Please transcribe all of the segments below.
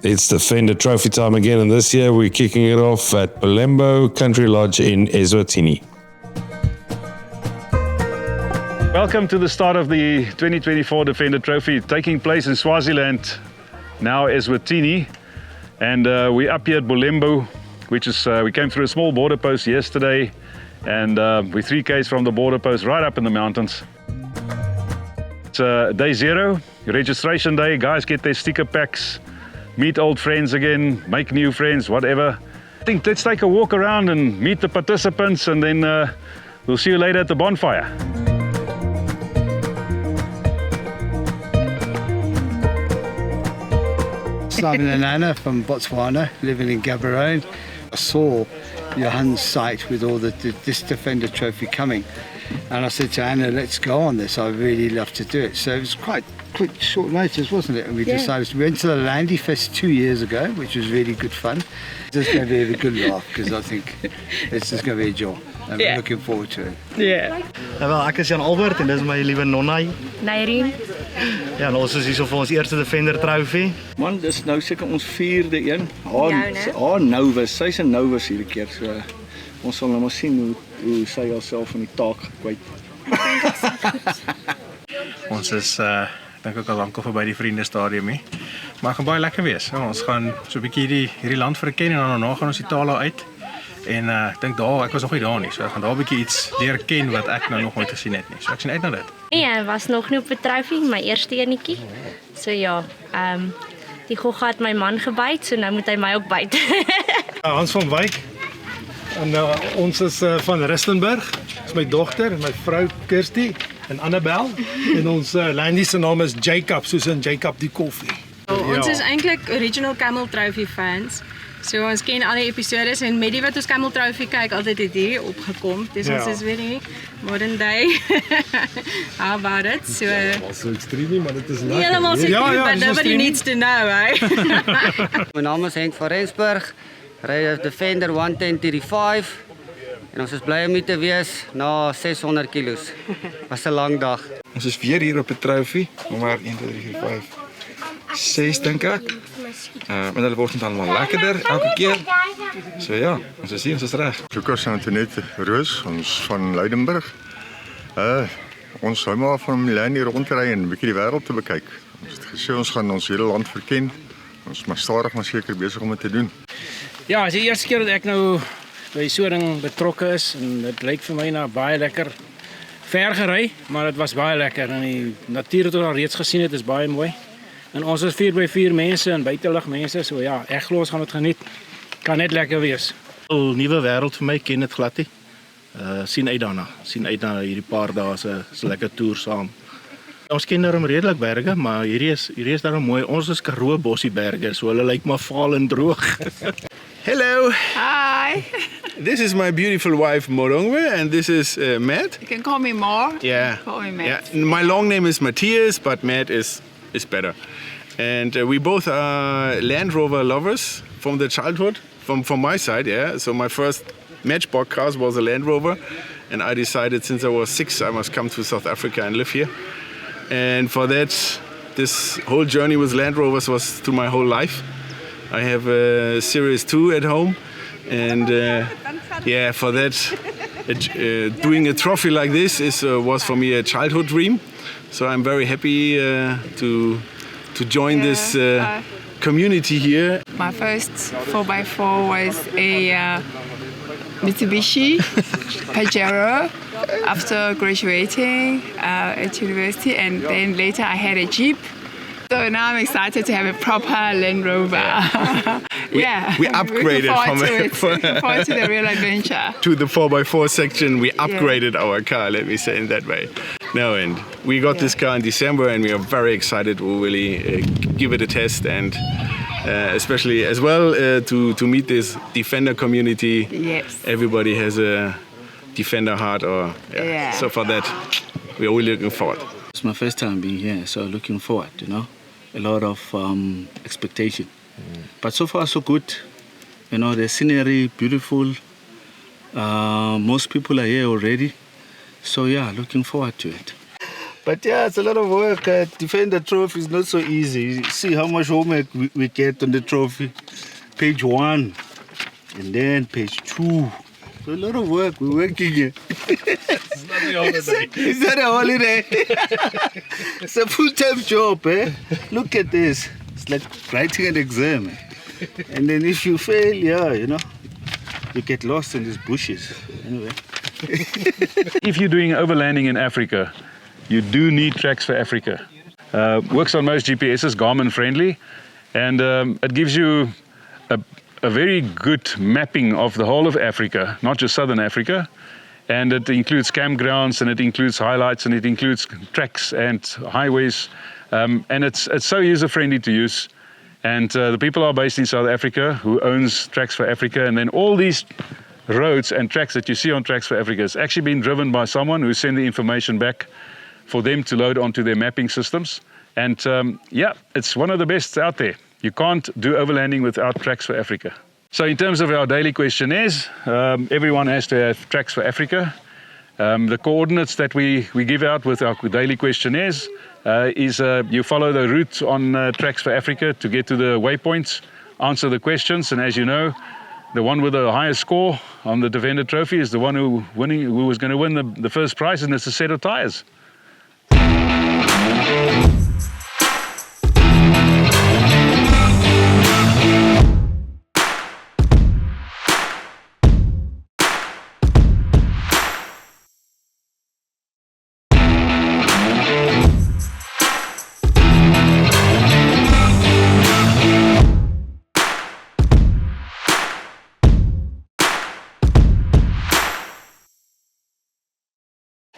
It's Defender Trophy time again, and this year we're kicking it off at Bulembu Country Lodge in Eswatini. Welcome to the start of the 2024 Defender Trophy, taking place in Swaziland, now Eswatini, and we're up here at Bulembu, which is, we came through a small border post yesterday, and we're 3 k's from the border post right up in the mountains. It's day 0, registration day. Guys get their sticker packs, meet old friends again, make new friends, whatever. I think let's take a walk around and meet the participants, and then we'll see you later at the bonfire. I'm Nana from Botswana, living in Gaborone. I saw Johan's site with all this Defender Trophy coming, and I said to Anna, let's go on this. I really love to do it. So it was quite quick, short notice, wasn't it? And we decided, we went to the Landy Fest 2 years ago, which was really good fun. It's just going to be a good laugh, because I think it's just going to be a joy. And we're looking forward to it. Ja. Wel, ek is Jan Albert en dis my liewe nonnai. Nairin. Ja, en ons is hier so vir ons eerste Defender Trophy. Man, dis nou seker ons 4de een. Novus, sy's 'n Novus hierdie keer. So ons sal nou maar sien hoe sy haarself van die taak kwyt. Ons is dink ek al lank al verby die vriendestadium hier. Maar gaan baie lekker wees. Ons gaan so 'n bietjie hierdie land verken en dan daarna gaan ons Ithala uit. En ek dink daar, ek was nog nie daar nie, so ek gaan daar 'n bietjie iets leer ken wat ek nou nog nooit gesien het nie. So ek sien uit na dit. Nee, was nog nie op 'n trofee, my eerste enetjie. So ja, die gogga het my man gebyt, so nou moet hy my ook byt. Hans van Wyk. En ons is van Rustenburg. Dis my dogter en my vrou Kirsty en Annabel. En ons Landy se naam is Jacob, soos in Jacob die koffie. Ons is eintlik original Camel Trophy fans. So ons ken al die episodes en met die wat ons Camel Trophy kyk, altyd het hier opgekom. Dis ons is weer nie modern day. How about it? So So extreem nie, maar dit is lekker. Helemaal so extreem, but nobody needs to know, hey. My naam is Henk van Rensburg. Ry Defender 110-35 en ons is bly om hier te wees na 600 kilos. Was 'n lang dag. Ons is weer hier op 'n trofee, maar 1 2 3 4 5 6 dink ek. Maar hulle word net allemaal lekkerder elke keer. So ja, ons is hier, ons is reg. Lukas en Antoinette Roos, ons van Leidenburg. Ons hou maar van Milan hier rondry en 'n bietjie die wêreld te bekyk. Ons het gesê ons gaan ons hele land verken. Ons is maar stadig maar seker besig om dit te doen. Ja, dis die eerste keer dat ek nou by so 'n ding betrokke is en dit lyk vir my na baie lekker. Ver gery, maar dit was baie lekker en die natuur wat ons al reeds gesien het is baie mooi. En ons is 4x4 mense en buitelug mense, so ja, ek glo ons gaan dit geniet. Kan net lekker wees. 'n Nuwe wêreld vir my, ken dit glad nie. Sien uit daarna. Sien uit na hierdie paar dae se lekker toer saam. Ons ken daarom redelik berge, maar hierdie is daarom mooi. Ons is Karoo Bossie berge, so hulle lyk maar vaal en droog. Hello. Hi. This is my beautiful wife Morongwe, and this is Matt. You can call me Mar. Yeah. Call me Matt. Yeah. My long name is Matthias, but Matt is better. And we both are Land Rover lovers from the childhood, from my side, yeah. So my first Matchbox car was a Land Rover, and I decided since I was 6 I must come to South Africa and live here. And for that, this whole journey with Land Rovers was through my whole life. I have a Series 2 at home, and for that, doing a trophy like this was for me a childhood dream. So I'm very happy to join this community here. My first 4x4 was a Mitsubishi Pajero after graduating at university, and then later I had a Jeep. So now I'm excited to have a proper Land Rover. We upgraded looking forward to the real adventure. To the 4x4 section, we upgraded our car, let me say in that way. No, and we got this car in December, and we are very excited. We'll really give it a test, and especially as well to meet this Defender community. Yes. Everybody has a Defender heart, so for that, we are really looking forward. It's my first time being here, so looking forward, you know. A lot of expectation. But so far so good. You know, the scenery, beautiful. Most people are here already. So yeah, looking forward to it. But yeah, it's a lot of work. Defend the trophy is not so easy. You see how much homework we get on the trophy. Page 1 and then page 2. So a lot of work. We're working here. It's not a holiday. It's not a holiday. It's a full-time job. Look at this. It's like writing an exam. And then if you fail, yeah, you know, you get lost in these bushes. Anyway. If you're doing overlanding in Africa, you do need Tracks for Africa. Works on most GPSs, Garmin friendly, and it gives you a very good mapping of the whole of Africa, not just Southern Africa. And it includes campgrounds, and it includes highlights, and it includes tracks and highways. And it's so user-friendly to use. And the people are based in South Africa who owns Tracks for Africa. And then all these roads and tracks that you see on Tracks for Africa has actually been driven by someone who sent the information back for them to load onto their mapping systems. And yeah, it's one of the best out there. You can't do overlanding without Tracks for Africa. So in terms of our daily questionnaires, everyone has to have Tracks for Africa. The coordinates that we give out with our daily questionnaires is you follow the route on Tracks for Africa to get to the waypoints, answer the questions, and as you know, the one with the highest score on the Defender Trophy is the one who was going to win the first prize, and it's a set of tires.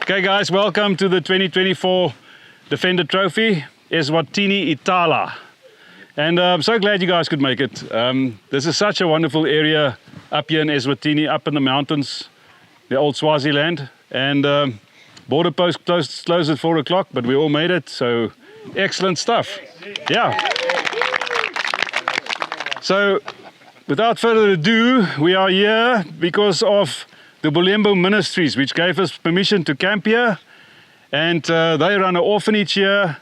Okay guys, welcome to the 2024 Defender Trophy, Eswatini, Ithala. And I'm so glad you guys could make it. This is such a wonderful area up here in Eswatini, up in the mountains, the old Swaziland. And border post closed at 4 o'clock, but we all made it, so excellent stuff. Yeah. So without further ado, we are here because of the Bulembu ministries, which gave us permission to camp here, and they run an orphanage here.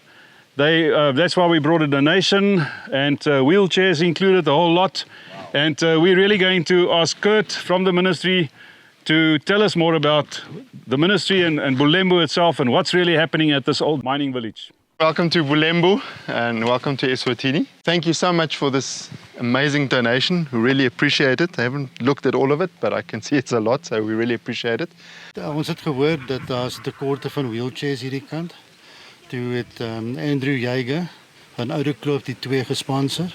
That's why we brought a donation, and wheelchairs included, the whole lot. And we're really going to ask Kurt from the ministry to tell us more about the ministry and Bulembu itself and what's really happening at this old mining village. Welcome to Bulembu and welcome to Eswatini. Thank you so much for this amazing donation. We really appreciate it. I haven't looked at all of it, but I can see it's a lot, so we really appreciate it. Ons het gehoor dat daar's tekorte van wheelchairs hierdie kant. Toe het Andrew Jager van Oude Kloof die twee gesponsor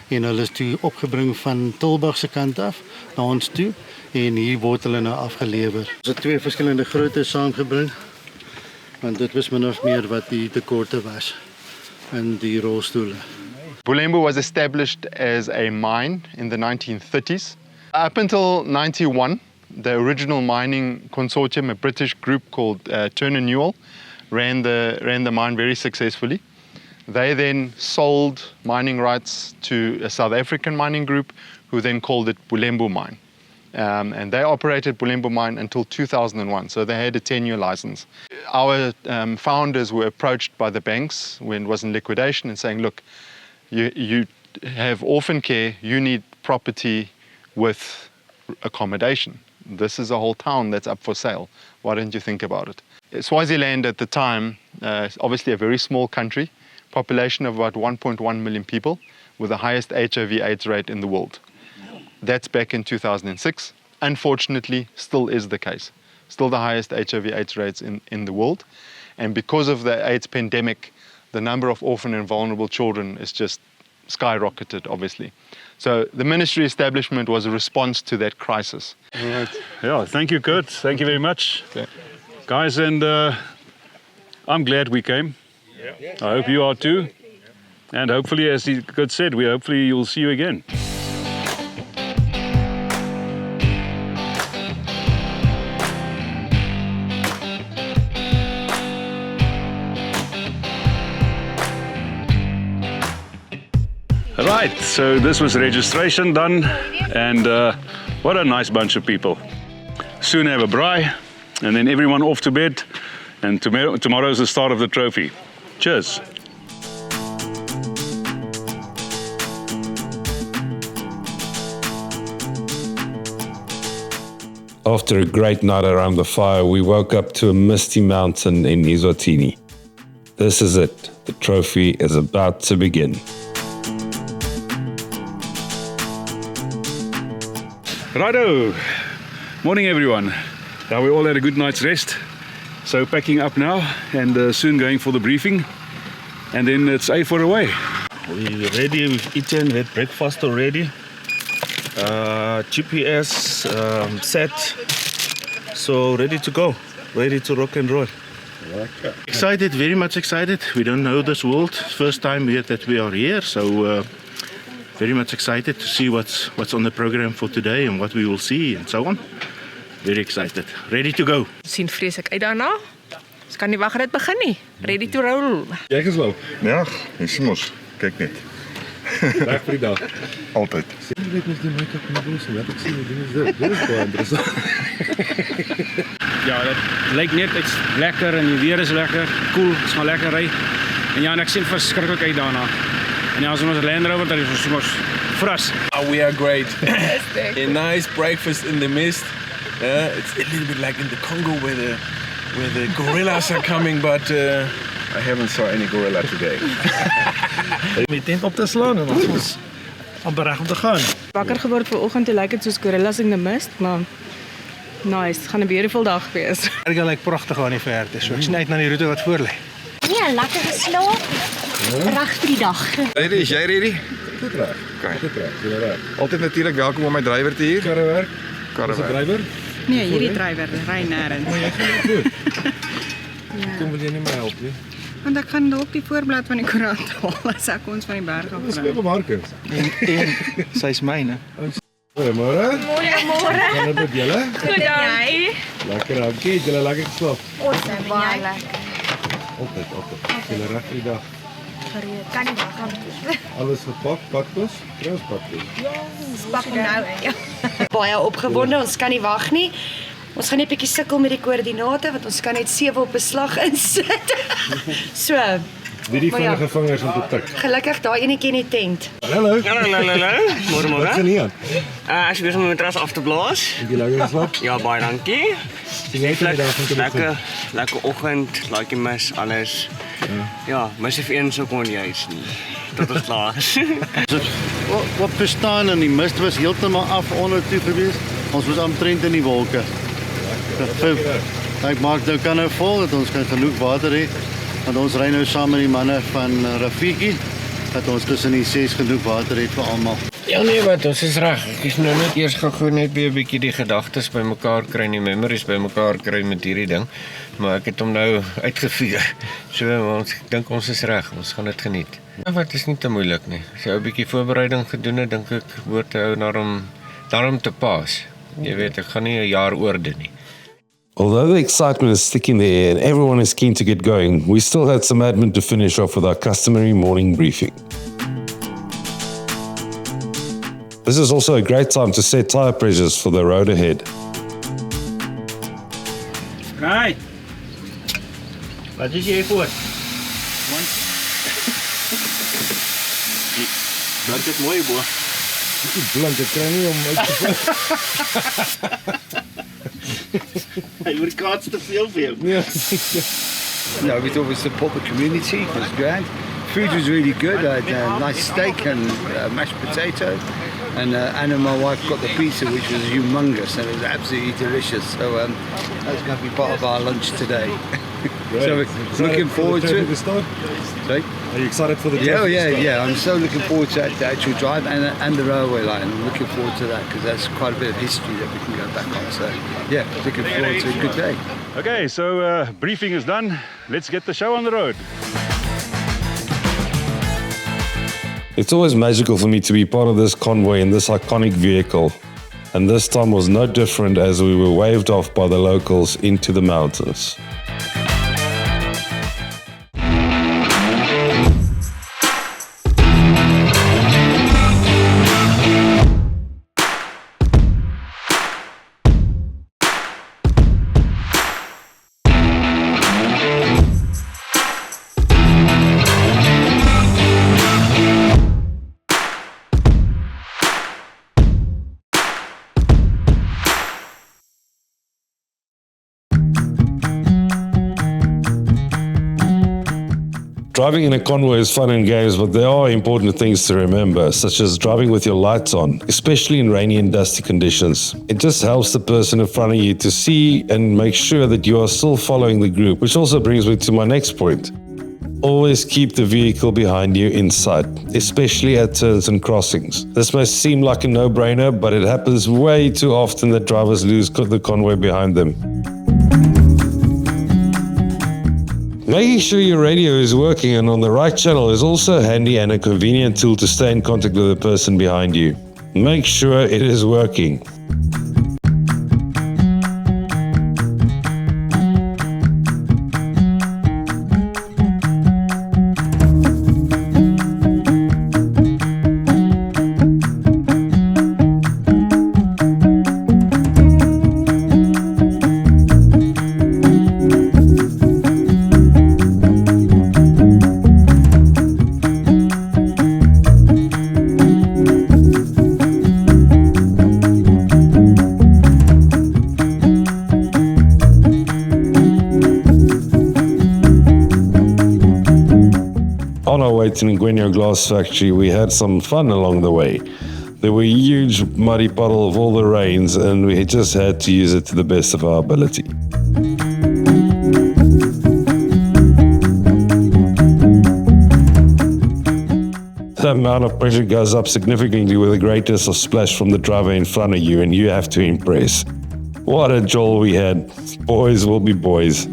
en hulle is toe opgebring van Tilburg se kant af na ons toe en hier word hulle nou afgelewer. Ons het twee verskillende grootte saamgebring want dit was min of meer wat die tekorte was in die rolstoele. Bulembu was established as a mine in the 1930s. Up until 91, the original mining consortium, a British group called Turner Newell, ran the mine very successfully. They then sold mining rights to a South African mining group who then called it Bulembu Mine. And they operated Bulembu Mine until 2001, so they had a 10-year license. Our founders were approached by the banks when it was in liquidation and saying, look, you have orphan care, you need property with accommodation. This is a whole town that's up for sale. Why don't you think about it? Swaziland at the time, obviously a very small country, population of about 1.1 million people, with the highest HIV/AIDS rate in the world. That's back in 2006. Unfortunately, still is the case. Still the highest HIV/AIDS rates in the world. And because of the AIDS pandemic, the number of orphan and vulnerable children is just skyrocketed, obviously. So the ministry establishment was a response to that crisis. Right. Yeah, thank you, Kurt. Thank you very much. Okay. Guys, and I'm glad we came. I hope you are too. And hopefully, as Kurt said, hopefully you'll see you again. Right, so this was registration done, and what a nice bunch of people. Soon have a braai, and then everyone off to bed, And tomorrow is the start of the trophy. Cheers. After a great night around the fire, we woke up to a misty mountain in Eswatini. This is it. The trophy is about to begin. Righto. Morning everyone. Now we all had a good night's rest. So packing up now and soon going for the briefing. And then it's A for away. We're ready, we've eaten, we had breakfast already. GPS set, so ready to go, ready to rock and roll. Excited, very much excited. We don't know this world. First time that we are here, so very much excited to see what's on the program for today and what we will see and so on. Very excited, ready to go. Sien vreeslik uit daarna. Ons kan nie wag dat dit begin nie. Ready to roll. Jy geslaap? Ja, dis mos. Kyk net. Reg vir die dag. Altyd. Sien jy net die make-up in die bos en wat ek sien, dit is baie interessant. Ja, dit lyk net iets lekker en die weer is lekker, koel, ons gaan lekker ry. En ja, en ek sien verskriklik uit daarna. En ja, as ons Land Rover, dan is ons fras. We are great. A nice breakfast in the mist. It's a little bit like in the Congo where the gorillas are coming, but I haven't saw any gorilla today. Met tent op te slaan en ons amper reg om te gaan. Wakker geword vanoggend, toe lyk dit soos gorillas in the mist, maar nice, het gaan 'n beautiful dag wees. Dit lyk pragtig aan die verte, so ek sien uit na die roete wat voor lê. Nee, lekker geslaap. Reg vir die dag. Ready, is jy ready? Goed reg. Okay. Goed reg. Jy reg. Altyd natuurlik welkom om my drywer te hier. Karrewerk. Karrewerk. Is 'n drywer? Nee, hierdie drywer ry nêrens. Maar jy gaan goed. Kom wil jy nie my help nie? Want ek gaan dalk die voorblad van die koerant haal as ek ons van die berg af Dis baie bemarking. En sy's myne. Goeiemôre. Môre. Gaan dit met julle? Goed jy? Lekker, dankie. Julle lekker geslaap. Awesome, baie lekker. Altyd. Julle reg vir die dag. Gereed. Kan nie wag. Alles gepak, padkos, padkos. Pak hom nou in. Baie opgewonde, ons kan nie wag nie. Ons gaan net 'n bietjie sukkel met die koördinate want ons kan net 7 op 'n slag insit. So, Wie die maar ja. vinnige vingers om te tik. Gelukkig daai enetjie in die tent. Hallo. Môre. Wat gaan nie aan? Ek is besig om my matras af te blaas. Het jy lekker geslaap? Ja, baie dankie. Sien jy uit die dag om te begin? Lekker oggend, laakie mis, alles. Ja, mis of een sou kon jy is nie. Tot ons klaar is. Op gestaan en die mist was heeltemal af onder toe gewees. Ons was omtrent in die wolke. Ek maak nou kan nou vol dat ons kan genoeg water hê. Want ons ry nou saam met die manne van Rafiki dat ons tussen die 6 genoeg water het vir almal. Ja nee, wat ons is reg. Ek is nou net eers gou net weer 'n bietjie die gedagtes bymekaar kry en die memories bymekaar kry met hierdie ding. Maar ek het hom nou uitgevuur. So ons dink ons is reg. Ons gaan dit geniet. Wat is nie te moeilik nie. As jy 'n bietjie voorbereiding gedoen het, dink ek behoort hou daarom te pas. Jy weet, ek gaan nie 'n jaar oor doen nie. Although the excitement is thick in the air and everyone is keen to get going, we still had some admin to finish off with our customary morning briefing. This is also a great time to set tire pressures for the road ahead. Right. Wat is jy voor? Blink dit mooi bo. Blink, ek kry nie om uit te Hy oorkaats te veel vir jou. No, we thought we'd support the community. It was grand. Food was really good. I had a nice steak and mashed potato. And Anna, my wife, got the pizza, which was humongous, and it was absolutely delicious. So that's going to be part of our lunch today. So we're looking forward to it. Sorry? Are you excited for the Yeah. I'm so looking forward to the actual drive and the railway line. I'm looking forward to that because that's quite a bit of history that we can go back on. So yeah, looking forward to a good day. Okay, so briefing is done. Let's get the show on the road. It's always magical for me to be part of this convoy in this iconic vehicle. And this time was no different as we were waved off by the locals into the mountains. Driving in a convoy is fun and games, but there are important things to remember, such as driving with your lights on, especially in rainy and dusty conditions. It just helps the person in front of you to see and make sure that you are still following the group, which also brings me to my next point. Always keep the vehicle behind you in sight, especially at turns and crossings. This may seem like a no-brainer, but it happens way too often that drivers lose the convoy behind them. Making sure your radio is working and on the right channel is also handy and a convenient tool to stay in contact with the person behind you. Make sure it is working. On our way to Ngwenya glass factory, we had some fun along the way. There were a huge muddy puddle of all the rains, and we just had to use it to the best of our ability. The amount of pressure goes up significantly with the greatness of splash from the driver in front of you, and you have to impress. What a jolt we had. Boys will be boys.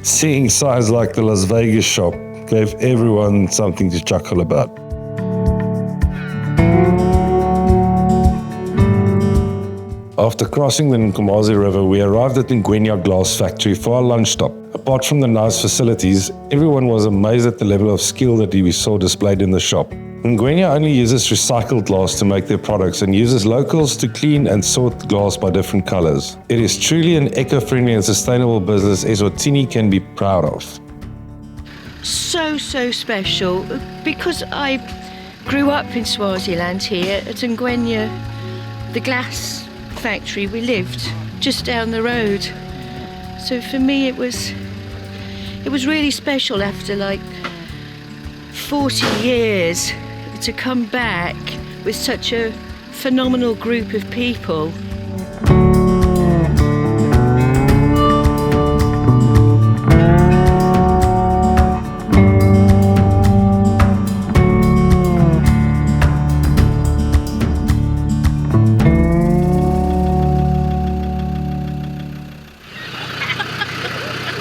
Seeing signs like the Las Vegas shop gave everyone something to chuckle about. After crossing the Nkomazi River, we arrived at the Ngwenya glass factory for our lunch stop. Apart from the nice facilities, everyone was amazed at the level of skill that we saw displayed in the shop. Ngwenya only uses recycled glass to make their products and uses locals to clean and sort the glass by different colors. It is truly an eco-friendly and sustainable business Eswatini can be proud of. So special because I grew up in Swaziland here at Ngwenya, the glass factory. We lived just down the road. So for me it was really special after like 40 years to come back with such a phenomenal group of people.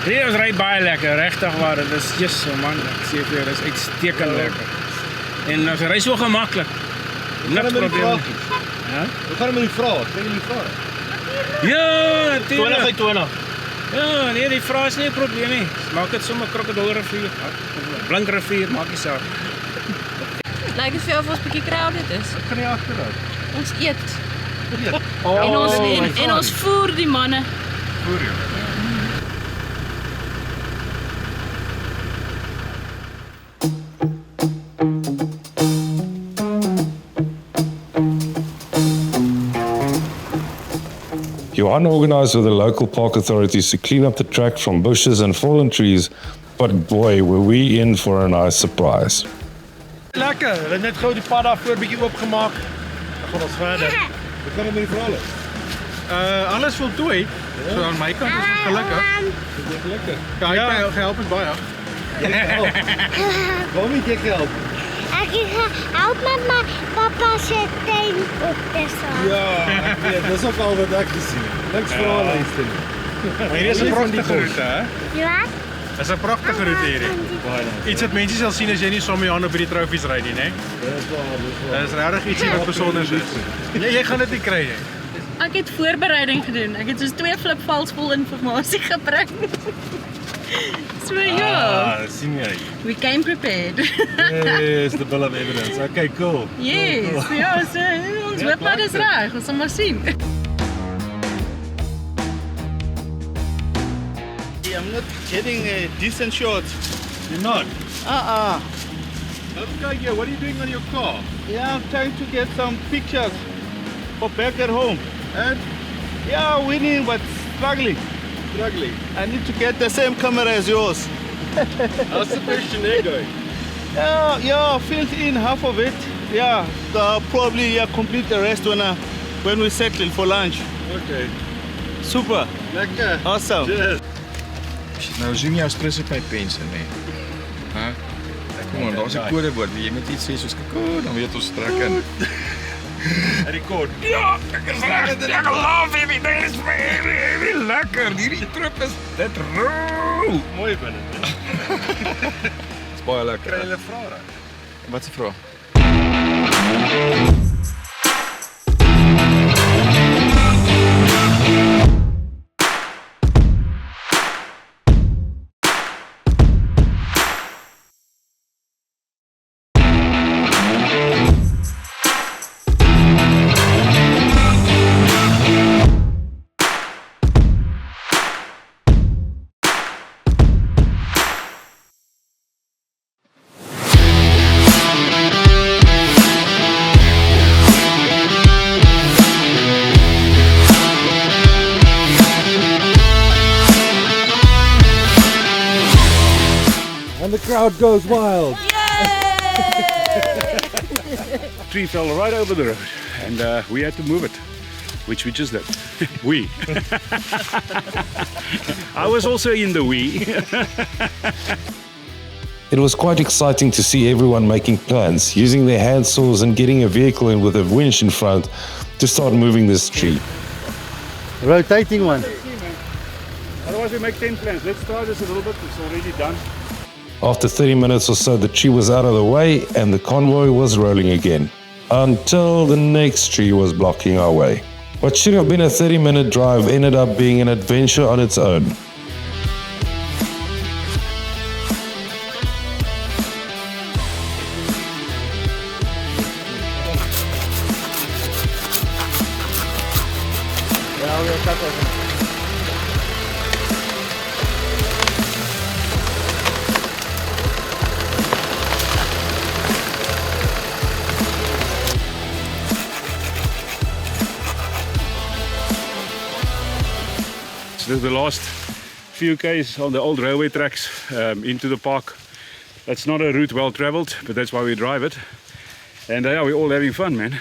Dit is ry baie lekker, regtig waar. Dit is just so man, ek sê vir jou, dit is uitstekend lekker. En ons ry so gemaklik. Niks probleem. Ja? We gaan met die vraag. Kry jy die vraag? Ja, natuurlijk. 20 uit 20. Ja, nee, die vraag is nie 'n probleem nie. Maak dit sommer krokodilrivier, blinkrivier, maak nie saak. Lyk dit vir jou of ons bietjie crowded is? Ek gaan nie agteruit. Ons eet. Oh, en ons voer die manne. Voer jou. Johan organized with the local park authorities to clean up the track from bushes and fallen trees, but boy, were we in for a nice surprise. Lekker, hulle het net gou die pad daar voor bietjie oopgemaak. Dan gaan ons verder. We gaan met die verhaal. Alles voltooi. So aan my kant is ons gelukkig. Gelukkig. Ja, jy gehelp het baie. Waarom het jy gehelp? Ek help met my pappa se tuin op te saam. Ja, dis ook al wat ek gesien het. Niks vir al luister nie. Maar hier is 'n pragtige roete, hè? Ja. Dis 'n pragtige roete hierdie. Iets wat mense sal sien as jy nie saam met Johan op hierdie trofies ry nie, né? Dis regtig ietsie wat besonders is. Jy gaan dit nie kry nie. Ek het voorbereiding gedoen. Ek het soos 2 flipvals vol inligting gebring. So ja. Sien jy. We came prepared. Yes, the bill of evidence. Okay, cool. Yes, Cool. ja, so ons hoop maar dis reg. Ons sal maar sien. I'm not getting decent shots. You're not? Okay, yeah, what are you doing on your car? Yeah, I'm trying to get some pictures for back at home. And yeah, winning but struggling. Struggling. I need to get the same camera as yours. How's the questionnaire going? Yeah, filled in half of it. Yeah, probably complete the rest when we settle for lunch. Okay. Super. Lekker. Awesome. Cheers. Nou zoom jou spris op my pens in, hè. Hæ? Kom aan, daar's 'n kodewoord. Jy moet iets sê soos "Koko", dan weet ons trek in. Rekord. Ja, ek is reg. Ek love hierdie ding. Dit is baie lekker. Hierdie trip is dit roo. Mooi binne. Dit's baie lekker. Kry hulle vrae? Wat 'n vraag? And the crowd goes wild. Tree fell right over the road and we had to move it, which we just did. We. I was also in the we. It was quite exciting to see everyone making plans, using their hand saws and getting a vehicle in with a winch in front to start moving this tree. Rotating one. Otherwise we make 10 plans. Let's try this a little bit. It's already done. After 30 minutes or so, the tree was out of the way and the convoy was rolling again, until the next tree was blocking our way. What should have been a 30-minute drive ended up being an adventure on its own. So the last few k's on the old railway tracks into the park. That's not a route well traveled, but that's why we drive it. And yeah, we're all having fun, man.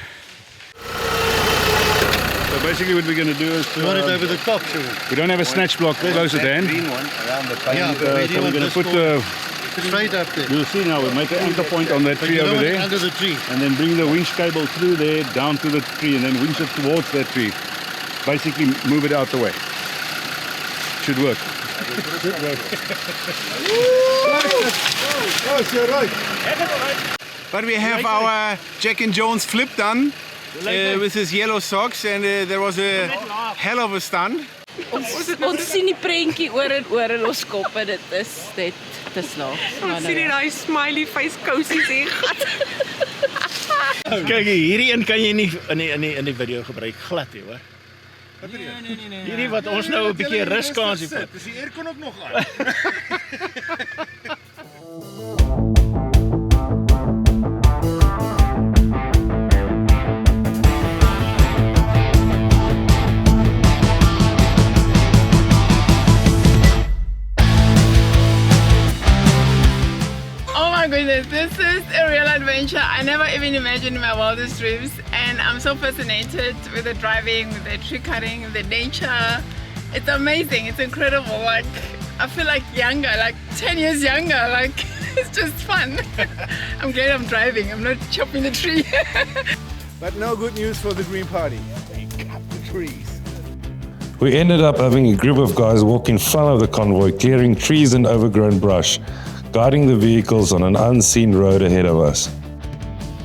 So basically what we're going to do is... We want it over the top, sure. We don't have a snatch block close at hand. Green one around the Yeah, so we're going to put the... straight up there. You'll see now, we'll make an anchor point on that But tree you don't over want it there. under the tree. And then bring the winch cable through there, down to the tree, and then winch it towards that tree. Basically move it out the way. Should work. Should work. Oh, so right. But we have our Jack and Jones flip done with his yellow socks, and there was a hell of a stunt. Ons sien die prentjie oor en oor in ons kop en dit is net te slaag. Ons sien hier daai smiley face kousies hier gat. Kyk, hierdie een kan jy nie in die video gebruik glad nie, hoor. Nee. Hierdie wat ons nou 'n bietjie ruskansie vat. Dis die aircon ook nog aan. Oh my goodness, this is a real adventure. I never even imagined in my wildest dreams, and I'm so fascinated with the driving, with the tree cutting, with the nature. It's amazing, it's incredible. Like, I feel like younger, like 10 years younger. Like, it's just fun. I'm glad I'm driving, I'm not chopping the tree. But no good news for the Green Party. They cut the trees. We ended up having a group of guys walk in front of the convoy, clearing trees and overgrown brush, guiding the vehicles on an unseen road ahead of us.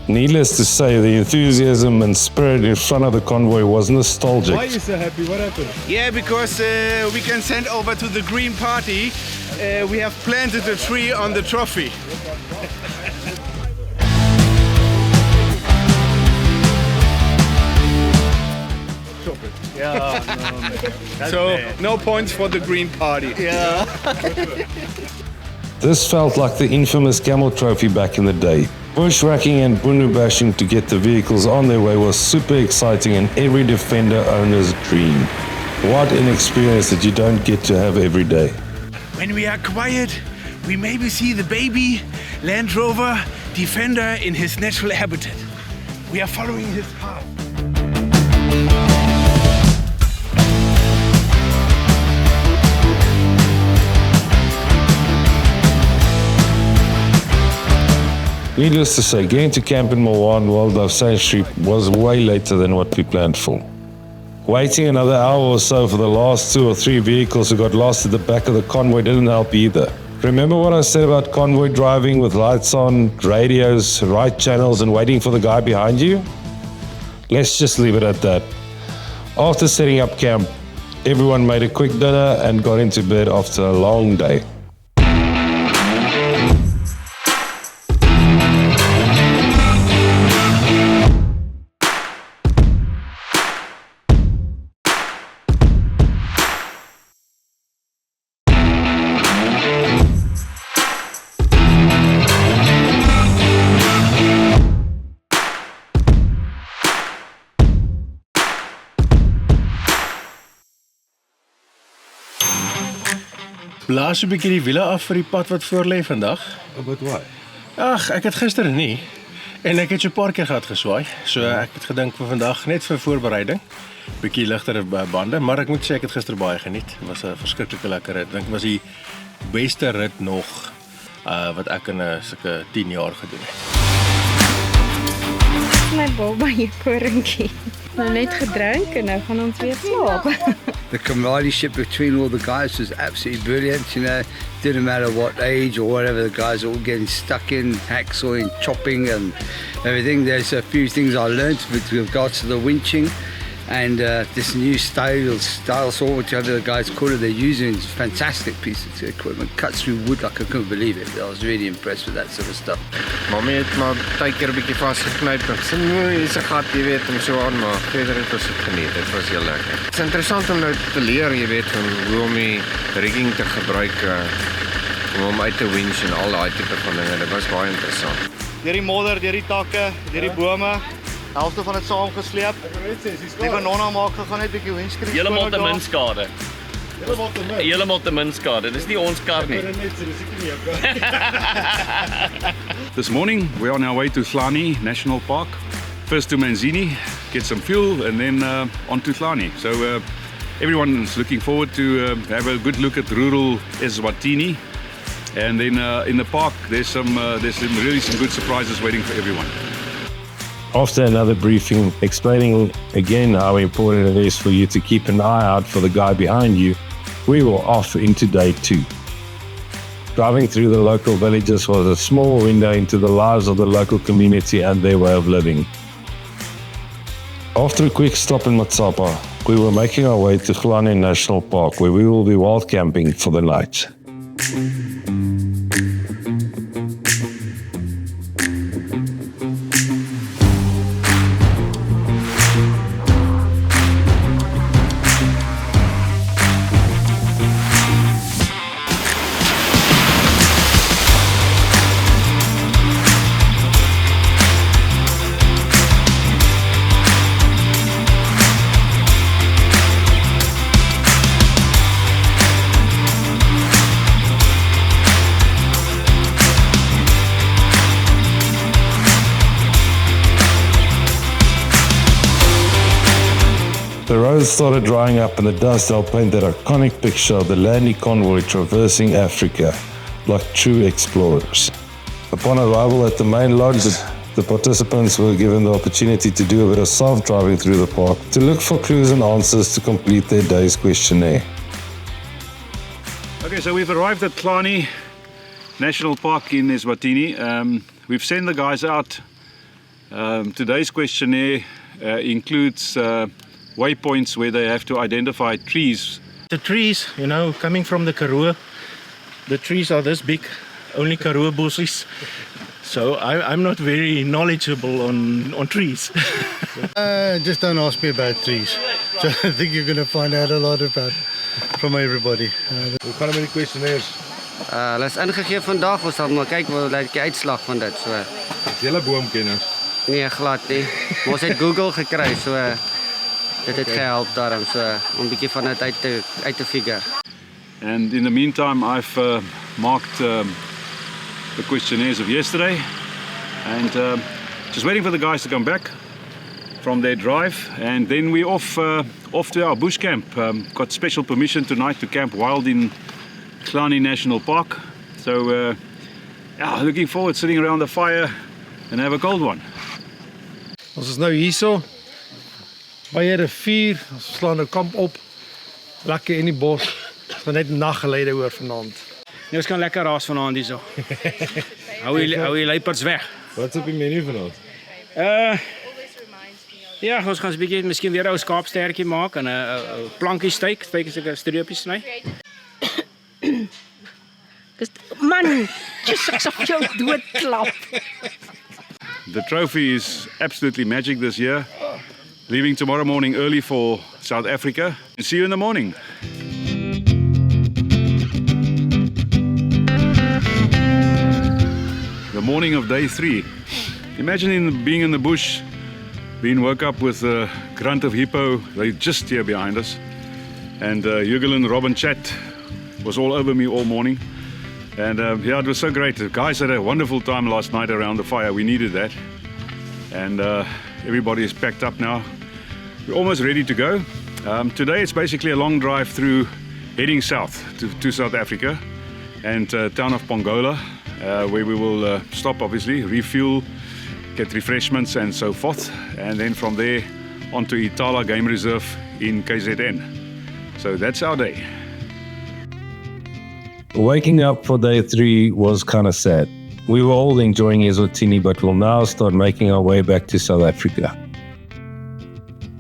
Needless to say, the enthusiasm and spirit in front of the convoy was nostalgic. Why are you so happy? What happened? Yeah, because we can send over to the Green Party. We have planted a tree on the trophy. So no points for the Green Party. Yeah. This felt like the infamous camel trophy back in the day. Bushwhacking and bunu bashing to get the vehicles on their way was super exciting and every Defender owner's dream. What an experience that you don't get to have every day. When we are quiet, we maybe see the baby Land Rover Defender in his natural habitat. We are following his path. Needless to say, getting to camp in Moan Wildlife Sanctuary was way later than what we planned for. Waiting another hour or so for the last 2 or 3 vehicles who got lost at the back of the convoy didn't help either. Remember what I said about convoy driving with lights on, radios, right channels, and waiting for the guy behind you? Let's just leave it at that. After setting up camp, everyone made a quick dinner and got into bed after a long day. Blaas 'n bietjie die wiele af vir die pad wat voor lê vandag. About why? Ag, ek het gister nie en ek het so 'n paar keer gehad geswaai. So ek het gedink vir vandag net vir voorbereiding. Bietjie ligter bande, maar ek moet sê ek het gister baie geniet. Dit was 'n verskriklike lekker rit. Ek dink dit was die beste rit nog wat ek in 'n sulke 10 jaar gedoen het. My baba hier korinkie. Nou net gedrink en nou gaan ons weer slaap. The camaraderie between all the guys was absolutely brilliant. You know, didn't matter what age or whatever, the guys are all getting stuck in hacksawing, chopping and everything. There's a few things I learned with regards to the winching and this new style saw, whichever the guys call it, they're using is fantastic piece of equipment. Cuts through wood like I couldn't believe it. I was really impressed with that sort of stuff. Mommy het maar baie keer 'n bietjie vasgeknyp. Sy is 'n gat, jy weet, om so aanmaak. Verder het ons dit geniet. Dit was heel lekker. Dit is interessant om nou te leer, jy weet, van hoe om die rigging te gebruik om hom uit te winch en al daai tipe van dinge. Dit was baie interessant. Deur die modder, deur die takke, deur die bome. Helfte van dit saamgesleep. Die banana maak gegaan net 'n bietjie windscreen. Heeltemal te min skade. Heeltemal te min skade. Dis nie ons kar nie. This morning we are on our way to Hlane National Park. First to Manzini, get some fuel and then on to Hlane. So everyone is looking forward to have a good look at rural Eswatini. And then in the park there's some good surprises waiting for everyone. After another briefing explaining again how important it is for you to keep an eye out for the guy behind you, we were off into day 2. Driving through the local villages was a small window into the lives of the local community and their way of living. After a quick stop in Matsapa, we were making our way to Hlane National Park, where we will be wild camping for the night. The roads started drying up and the dust helped paint that iconic picture of the Hlane convoy traversing Africa like true explorers. Upon arrival at the main lodge, the participants were given the opportunity to do a bit of self-driving through the park to look for clues and answers to complete their day's questionnaire. Okay, so we've arrived at Hlane National Park in Eswatini. We've sent the guys out. Today's questionnaire includes waypoints where they have to identify trees. The trees, you know, coming from the Karoo, the trees are this big, only Karoo bushes. So I'm not very knowledgeable on trees. Just don't ask me about trees. So I think you're going to find out a lot about from everybody. Hoe gaan het met die questionnaires? Hulle is ingegeven vandag, ons sal maar kyk hoe lyk die uitslag van dit. So. Is julle boomkenners? Nee, glad nie. Maar ons het Google gekry, so dit het gehelp daarom, so om 'n bietjie van dit uit te figure. And in the meantime, I've marked the questionnaires of yesterday, and just waiting for the guys to come back from their drive, and then we're off to our bush camp. Got special permission tonight to camp wild in Hlane National Park. So yeah, looking forward sitting around the fire and have a cold one. Ons is nou hierso by 'n rivier. Ons slaan nou kamp op. Lekker in die bos. Ons gaan net naggeleide oor vanaand. Nee, ons kan lekker raas vanaand hierso. hou die luiperds weg. Wat is op die menu vanaand? Ja, ons gaan 'n bietjie miskien weer 'n ou skaapstertjie maak en 'n plankie steak, sulke streepies sny. Man, Jesus of jou doodklap. The trophy is absolutely magic this year. Leaving tomorrow morning early for South Africa. And see you in the morning. The morning of day 3. Imagine being in the bush, being woke up with a grunt of hippo. They're just here behind us. And Juggelin, Robin Chat was all over me all morning. And yeah, it was so great. The guys had a wonderful time last night around the fire. We needed that. And everybody is packed up now. We're almost ready to go. Today it's basically a long drive through, heading south to South Africa and town of Pongola, where we will stop, obviously, refuel, get refreshments and so forth. And then from there on to Ithala Game Reserve in KZN. So that's our day. Waking up for day 3 was kind of sad. We were all enjoying Eswatini, but we'll now start making our way back to South Africa.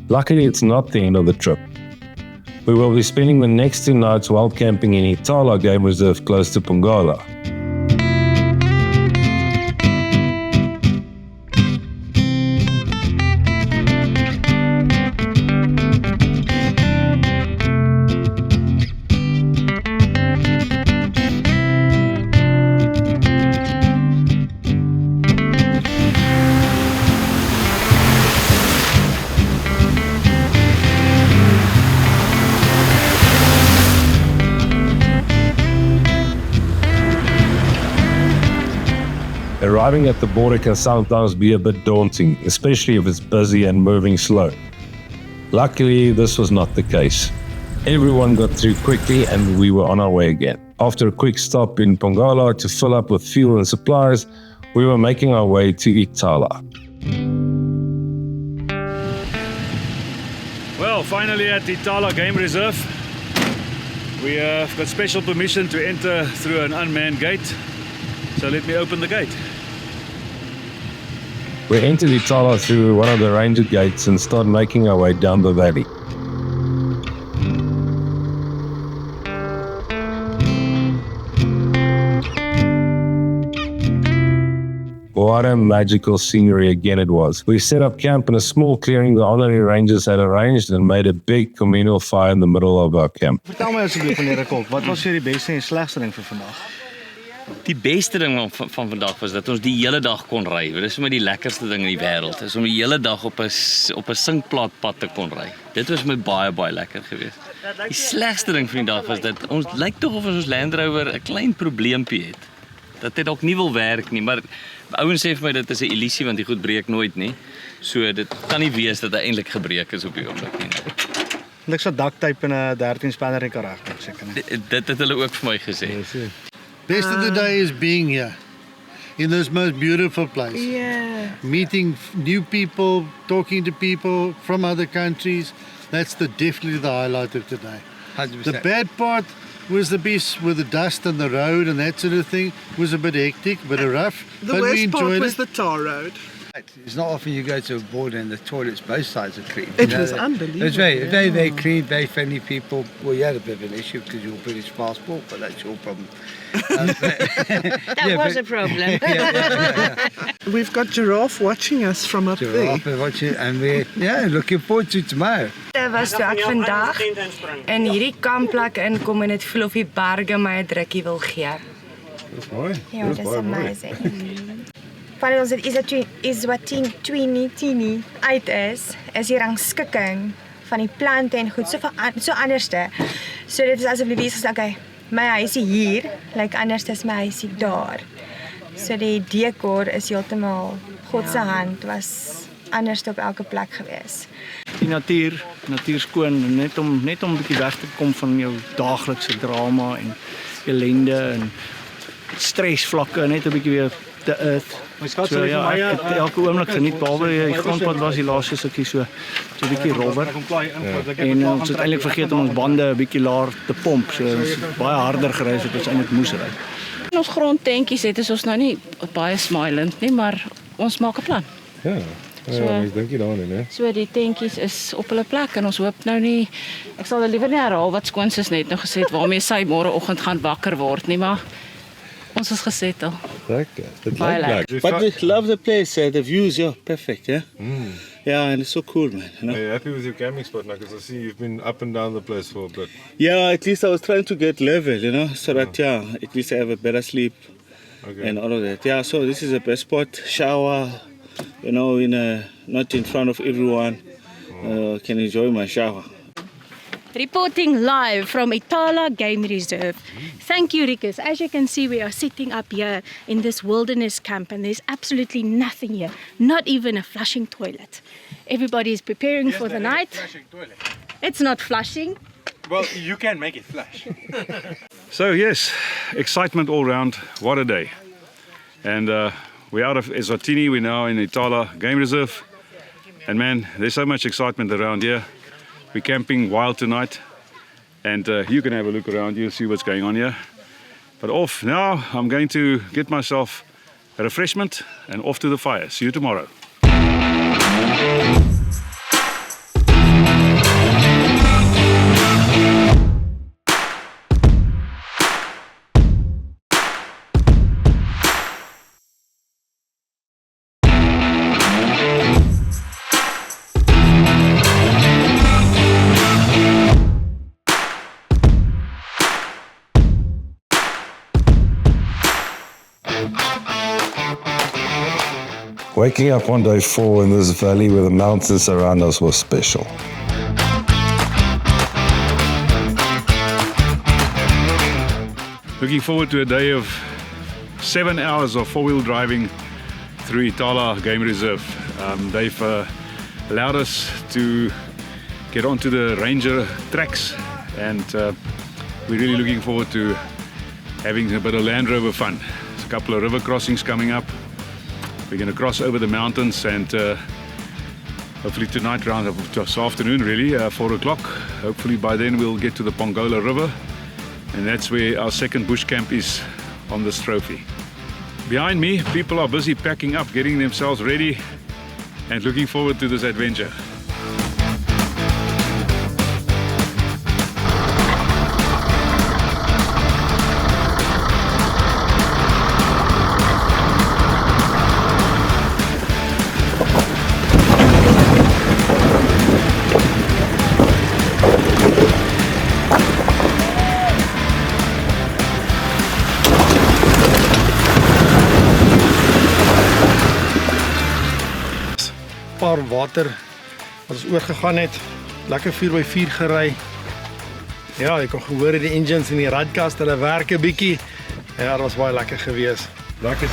Luckily, it's not the end of the trip. We will be spending the next 2 nights wild camping in Ithala Game Reserve close to Pongola. Arriving at the border can sometimes be a bit daunting, especially if it's busy and moving slow. Luckily, this was not the case. Everyone got through quickly and we were on our way again. After a quick stop in Pongola to fill up with fuel and supplies, we were making our way to Ithala. Well, finally at Ithala Game Reserve. We have got special permission to enter through an unmanned gate. So let me open the gate. We entered Ithala through one of the ranger gates and started making our way down the valley. What a magical scenery again it was. We set up camp in a small clearing the honorary rangers had arranged and made a big communal fire in the middle of our camp. Vertel my asseblief meneer Kok, wat was vir die beste en slegste ding vir vandag? Die beste ding van vandag was dat ons die hele dag kon ry. Dit is vir my die lekkerste ding in die wêreld. Is om die hele dag op 'n sinkplaatpad te kon ry. Dit was my baie lekker geweest. Die slegste ding van die dag was dat ons lyk tog of ons Land Rover 'n klein probleempie het. Dat dit dalk nie wil werk nie, maar ouens sê vir my dit is 'n illusie want die goed breek nooit nie. So dit kan nie wees dat hy eintlik gebreek is op die oomblik nie. Niks so duct tape en 'n 13 spanner in karakter seker nie. Dit het hulle ook vir my gesê. Best of the day is being here. in this most beautiful place. Yeah. Meeting new people, talking to people from other countries. That's definitely the highlight of today. 100%. The bad part was the beast with the dust on the road and that sort of thing. Was a bit hectic, a bit rough, The but we worst part enjoyed was it. the tar road. It's not often you go to a border and the toilets both sides are clean. It was unbelievable. It's very clean, very friendly people. Well, you had a bit of an issue because you're British passport, but that's your problem. That was a problem. We've got giraffe watching us from up Giraffe there. watching, and we're looking forward to tomorrow. Dit was toe ek vandag in hierdie kampplek inkom en dit voel of die berge my 'n drukkie wil gee. Dis mooi. Ja, dit is amazing. Van ons het Eswatini uit is die rangskikking van die plante en goed so anderste. So dit is asof die wese sê, okay, my huisie hier, like anders as my huisie daar. So die dekor is heeltemal God se hand was anders op elke plek gewees. Die natuur skoon, net om 'n bietjie weg te kom van jou daaglikse drama en ellende en stresvlakke, net 'n bietjie weer the earth. So ja, ek het elke oomblik geniet, behalwe die grondpad was die laaste stukkie so 'n bietjie robber. En ons het eintlik vergeet om ons bande 'n bietjie laer te pomp, so ons het baie harder gery as wat ons eintlik moes ry. In ons grondtentjies is ons nou nie baie smilend nie, maar ons maak 'n plan. Ja. So- Ek dink jy daarin, hè? So die tentjies is op hulle plek en ons hoop nou nie, ek sal liewer nie herhaal wat skoonsis net nou gesê het waarmee sy môreoggend gaan wakker word nie, maar ons is gesettel. Lekker. Dit Baie lyk lekker. But we love the place. The views, yeah, perfect, yeah. Yeah, and it's so cool, man. You know? Are you happy with your camping spot now? Because I see you've been up and down the place for a bit. Yeah, at least I was trying to get level, you know, so that at least I have a better sleep and all of that. Yeah, so this is the best spot. Shower, you know, not in front of everyone. Can enjoy my shower. Reporting live from Ithala Game Reserve. Thank you, Rikus. As you can see, we are sitting up here in this wilderness camp and there's absolutely nothing here, not even a flushing toilet. Everybody is preparing for the night. It's not flushing. Well, you can make it flash. So yes, excitement all round. What a day. And we're out of Eswatini. We're now in Ithala Game Reserve. And man, there's so much excitement around here. We're camping wild tonight. And you can have a look around here, see what's going on here. But off now, I'm going to get myself a refreshment and off to the fire. See you tomorrow. Waking up on day 4 in this valley where the mountains surround us was special. Looking forward to a day of 7 hours of four-wheel driving through Ithala Game Reserve. They've allowed us to get onto the ranger tracks, and we're really looking forward to having a bit of Land Rover fun. There's a couple of river crossings coming up. We're going to cross over the mountains, and hopefully tonight, around this afternoon really, 4 o'clock. Hopefully by then we'll get to the Pongola River, and that's where our second bush camp is on this trophy. Behind me, people are busy packing up, getting themselves ready, and looking forward to this adventure. Paar water wat ons oorgegaan het. Lekker 4x4 gery. Ja, jy kon gehoor die engines en die radkast, hulle werk 'n bietjie. Ja, dit was baie lekker geweest. Lekker.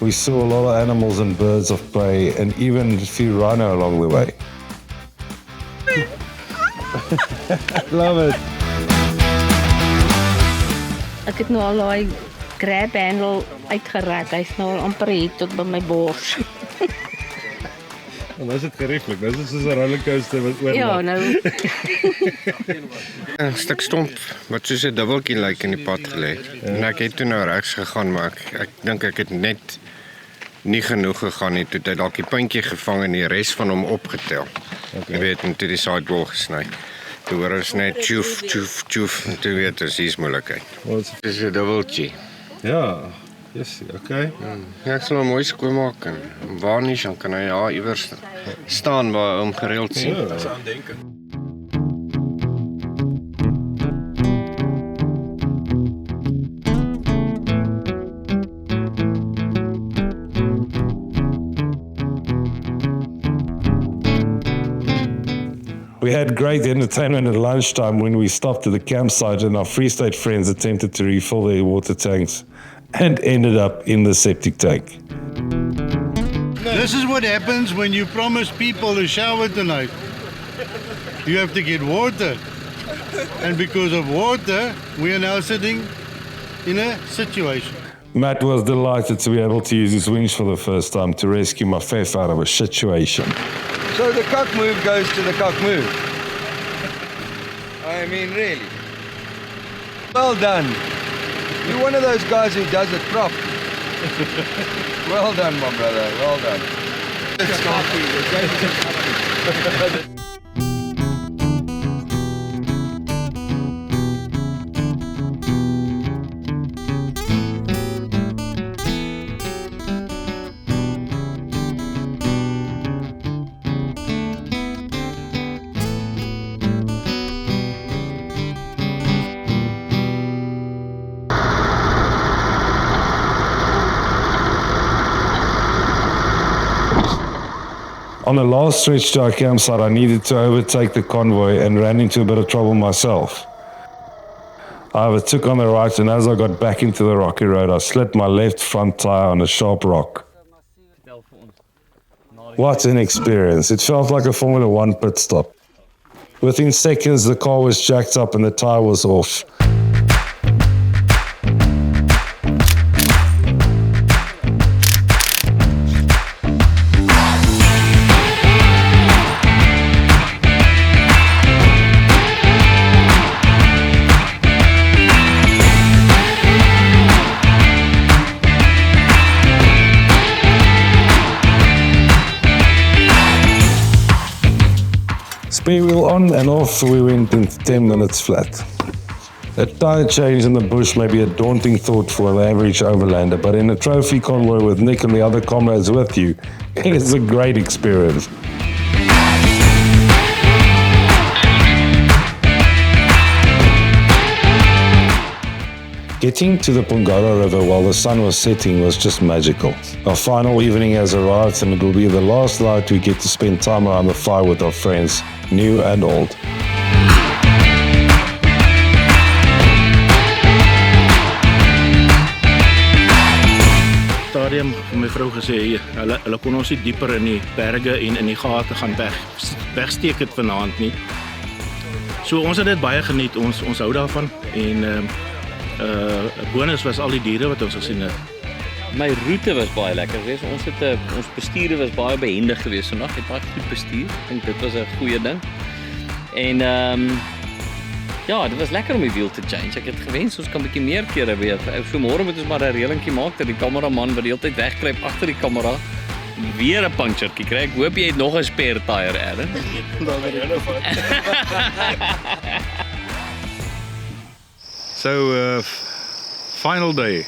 We saw a lot of animals and birds of prey and even a few rhino along the way. Love it. Ek het nou al daai grab handle uitgeraak. Hy's nou al amper hier tot by my bors. En is dit gerieflik. Dis is soos 'n rollercoaster wat oorloop. Ja, nou. 'n stuk stomp wat soos 'n dubbeltjie lyk in die pad gelê. En ek het toe nou regs gegaan, maar ek dink ek het net nie genoeg gegaan nie. Toe het hy dalk die puntjie gevang en die res van hom opgetel. Jy weet, en toe die sidewall gesny. Toe hoor ons net tjoef, tjoef, tjoef, en toe weet ons, hier is moeilikheid. Dis 'n dubbeltjie. Ja, yes, okay. Ja, ek sal hom mooi skoonmaak en varnish, dan kan hy iewers staan waar hom gereeld sien. Ja. Dat is aan denken. We had great entertainment at lunchtime when we stopped at the campsite and our Free State friends attempted to refill their water tanks and ended up in the septic tank. This is what happens when you promise people a shower tonight. You have to get water. And because of water, we are now sitting in a situation. Matt was delighted to be able to use his winch for the first time to rescue my faith out of a situation. So the cock move goes to the cock move. I mean, really. Well done. You're one of those guys who does it prop. Well done, my brother. Well done. On the last stretch to our campsite, I needed to overtake the convoy and ran into a bit of trouble myself. I overtook on the right, and as I got back into the rocky road, I slit my left front tire on a sharp rock. What an experience. It felt like a Formula One pit stop. Within seconds, the car was jacked up and the tire was off. Spare wheel on and off we went in 10 minutes flat. A tire change in the bush may be a daunting thought for the average overlander, but in a trophy convoy with Nick and the other comrades with you, it is a great experience. Getting to the Pongola River while the sun was setting was just magical. Our final evening has arrived and it will be the last night we get to spend time around the fire with our friends, new and old. Stadium my vrou gesê hulle kon ons nie dieper in die berge en in die gate gaan wegsteek het vanaand nie. So ons het dit baie geniet. Ons hou daarvan en bonus was al die diere wat ons gesien het. My roete was baie lekker geweest. Ons bestuurder was baie behendig geweest vandag. Het baie goed bestuur. Ek dink dit was 'n goeie ding. En ja, dit was lekker om die wiel te change. Ek het gewens ons kan 'n bietjie meer kere weer. So môre moet ons maar 'n reëlingkie maak dat die kameraman wat die hele tyd wegkruip agter die kamera weer 'n puncturetjie kry. Ek hoop jy het nog 'n spare tyre, Aaron. So, final day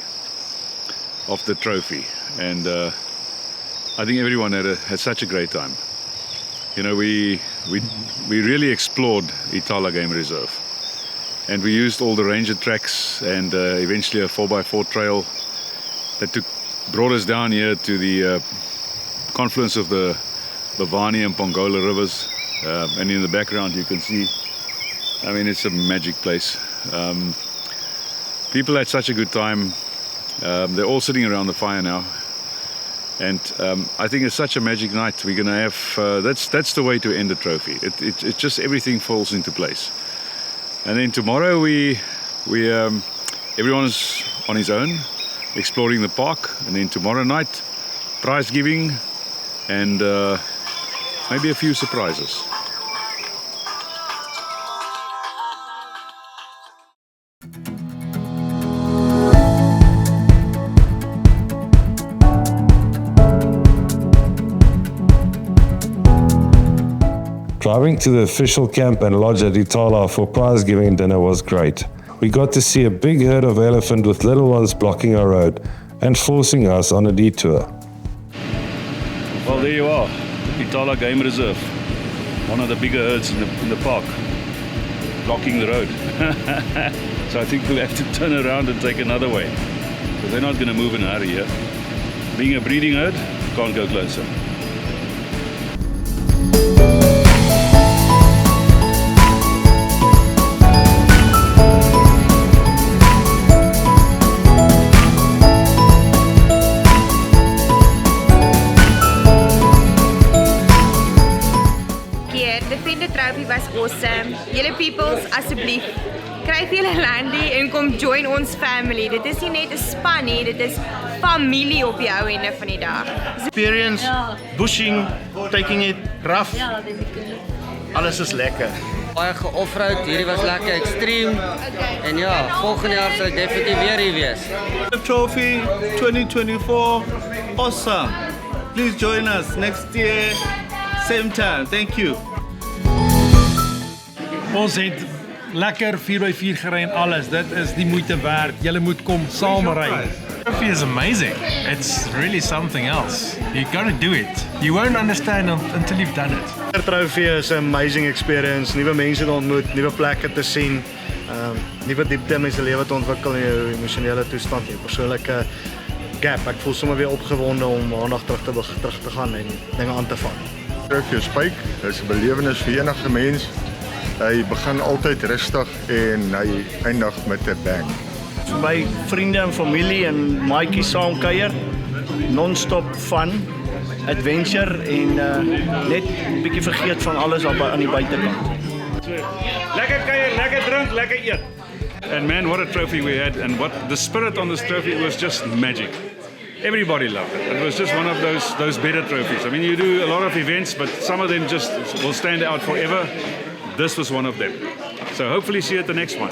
of the trophy, and I think everyone had such a great time. You know, we really explored Ithala Game Reserve, and we used all the ranger tracks and eventually a 4x4 trail that brought us down here to the confluence of the Bavani and Pongola rivers, and in the background you can see, I mean, it's a magic place. People had such a good time. They're all sitting around the fire now. And I think it's such a magic night. We're going to have, that's the way to end the trophy. It just, everything falls into place. And then tomorrow everyone's on his own, exploring the park. And then tomorrow night, prize giving and maybe a few surprises. Driving to the official camp and lodge at Ithala for prize giving dinner was great. We got to see a big herd of elephant with little ones blocking our road and forcing us on a detour. Well, there you are, Ithala Game Reserve. One of the bigger herds in the park, blocking the road. So I think we'll have to turn around and take another way, because they're not going to move in a hurry here. Being a breeding herd, can't go closer. The trophy was awesome. Julle peoples, asseblief, kry vir julle landy en kom join ons family. Dit is nie net 'n span nie, dit is familie op die ou ende van die dag. Experience, bushing, taking it rough. Alles is lekker. Baie geoffroad, hierdie was lekker extreme. En ja, volgende jaar sal ek definitief weer hier wees. The trophy 2024, awesome. Please join us next year, same time. Thank you. Ons het lekker 4x4 gery en alles. Dit is die moeite werd. Julle moet kom saam ry. The trophy is amazing. It's really something else. You got to do it. You won't understand until you've done it. Die trophy is 'n amazing experience. Nuwe mense te ontmoet, nuwe plekke te sien, nuwe diepte in my lewe te ontwikkel in jou emosionele toestand, jou persoonlike gap. Ek voel sommer weer opgewonde om maandag terug te gaan en dinge aan te vang. Trophy spyk, dis 'n belewenis vir enige mens. Hy begin altyd rustig en hy eindig met 'n bang. By vriende en familie en maatjies saam kuier, non-stop fun, adventure en net 'n bietjie vergeet van alles aan die buitekant. Lekker kuier, lekker drink, lekker eet. And man, what a trophy we had, and what the spirit on this trophy was just magic. Everybody loved it. It was just one of those better trophies. I mean, you do a lot of events, but some of them just will stand out forever. This was one of them. So hopefully see you at the next one.